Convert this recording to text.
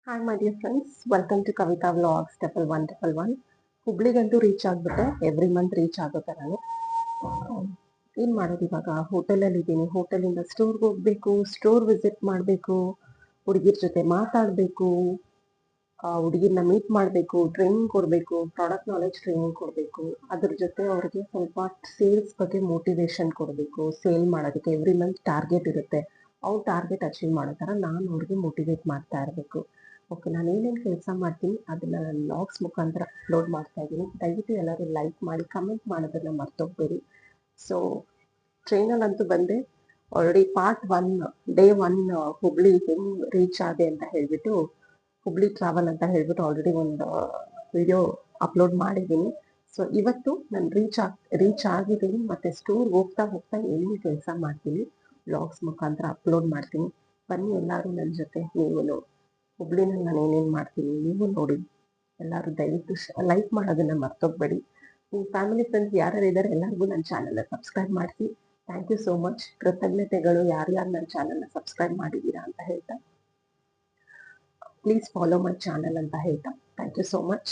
Hi my dear friends, welcome to Kavitha vlogs 111. ಹುಬ್ಳಿಗಂತೂ reach ಆಗ್ಬಿಟ್ಟೆ. Every month reach ಆಗುತ್ತೆ ನಾನು. ಏನು ಮಾಡೋದು ಇವಾಗ? ಹೋಟೆಲಲ್ಲಿ ಇದ್ದೀನಿ. ಹೋಟೆಲಿಂದ ಸ್ಟೋರ್ಗೆ ಹೋಗಬೇಕು, ಸ್ಟೋರ್ ವಿಸಿಟ್ ಮಾಡಬೇಕು, ಹುಡುಗಿರ ಜೊತೆ ಮಾತಾಡಬೇಕು, ಹುಡುಗಿರನ್ನ ಮೀಟ್ ಮಾಡಬೇಕು, ಟ್ರೈನಿಂಗ್ ಕೊಡಬೇಕು, ಪ್ರಾಡಕ್ಟ್ ನಾಲೆಜ್ ಟ್ರೈನಿಂಗ್ ಕೊಡಬೇಕು. ಅದ್ರ ಜೊತೆ ಅವ್ರಿಗೆ ಸ್ವಲ್ಪ ಸೇಲ್ಸ್ ಬಗ್ಗೆ ಮೋಟಿವೇಶನ್ ಕೊಡಬೇಕು. ಸೇಲ್ ಮಾಡೋದಕ್ಕೆ ಎವ್ರಿ ಮಂತ್ ಟಾರ್ಗೆಟ್ ಇರುತ್ತೆ. ಅವ್ರು ಟಾರ್ಗೆಟ್ ಅಚೀವ್ ಮಾಡೋ ಥರ ನಾನು ಅವ್ರಿಗೆ ಮೋಟಿವೇಟ್ ಮಾಡ್ತಾ ಇರಬೇಕು. ಓಕೆ, ನಾನು ಏನೇನು ಕೆಲಸ ಮಾಡ್ತೀನಿ ಅದನ್ನು ನಾನು ವ್ಲಾಗ್ಸ್ ಮುಖಾಂತರ ಅಪ್ಲೋಡ್ ಮಾಡ್ತಾ ಇದ್ದೀನಿ. ದಯವಿಟ್ಟು ಎಲ್ಲರೂ ಲೈಕ್ ಮಾಡಿ, ಕಮೆಂಟ್ ಮಾಡೋದನ್ನು ಮರ್ತೋಗ್ಬೇಡಿ. ಸೊ ಟ್ರೈನಲ್ಲಂತೂ ಬಂದೆ. ಆಲ್ರೆಡಿ ಪಾರ್ಟ್ 1 ಡೇ 1 ಹುಬ್ಳಿ ಹೆಂಗೆ ರೀಚ್ ಆದೆ ಅಂತ ಹೇಳ್ಬಿಟ್ಟು, ಹುಬ್ಳಿ ಟ್ರಾವೆಲ್ ಅಂತ ಹೇಳ್ಬಿಟ್ಟು ಆಲ್ರೆಡಿ ಒಂದು ವಿಡಿಯೋ ಅಪ್ಲೋಡ್ ಮಾಡಿದ್ದೀನಿ. ಸೊ ಇವತ್ತು ನಾನು ರೀಚ್ ಆಗಿದ್ದೀನಿ. ಮತ್ತು ಸ್ಟೋರ್ ಹೋಗ್ತಾ ಹೋಗ್ತಾ ಏನೇನು ಕೆಲಸ ಮಾಡ್ತೀನಿ ವ್ಲಾಗ್ಸ್ ಮುಖಾಂತರ ಅಪ್ಲೋಡ್ ಮಾಡ್ತೀನಿ. ಬನ್ನಿ ಎಲ್ಲರೂ ನನ್ನ ಜೊತೆ. ನೀವು ಹುಬ್ಳಿನಲ್ಲಿ ನಾನು ಏನೇನು ಮಾಡ್ತೀನಿ ನೀವು ನೋಡಿ. ಎಲ್ಲರೂ ದಯವಿಟ್ಟು ಲೈಕ್ ಮಾಡೋದನ್ನು ಮರ್ತೋಗ್ಬೇಡಿ. ನಿಮ್ಮ ಫ್ಯಾಮಿಲಿ ಫ್ರೆಂಡ್ಸ್ ಯಾರ್ಯಾರು ಇದ್ದಾರೆ ಎಲ್ಲರಿಗೂ ನನ್ನ ಚಾನಲ್ನ ಸಬ್ಸ್ಕ್ರೈಬ್ ಮಾಡಿಸಿ. Thank you so much. ಕೃತಜ್ಞತೆಗಳು ಯಾರ್ಯಾರು ನನ್ನ ಚಾನಲ್ನ ಸಬ್ಸ್ಕ್ರೈಬ್ ಮಾಡಿದ್ದೀರಾ ಅಂತ ಹೇಳ್ತಾ, ಪ್ಲೀಸ್ ಫಾಲೋ ಮೈ ಚಾನಲ್ ಅಂತ ಹೇಳ್ತಾ, ಥ್ಯಾಂಕ್ ಯು ಸೋ ಮಚ್.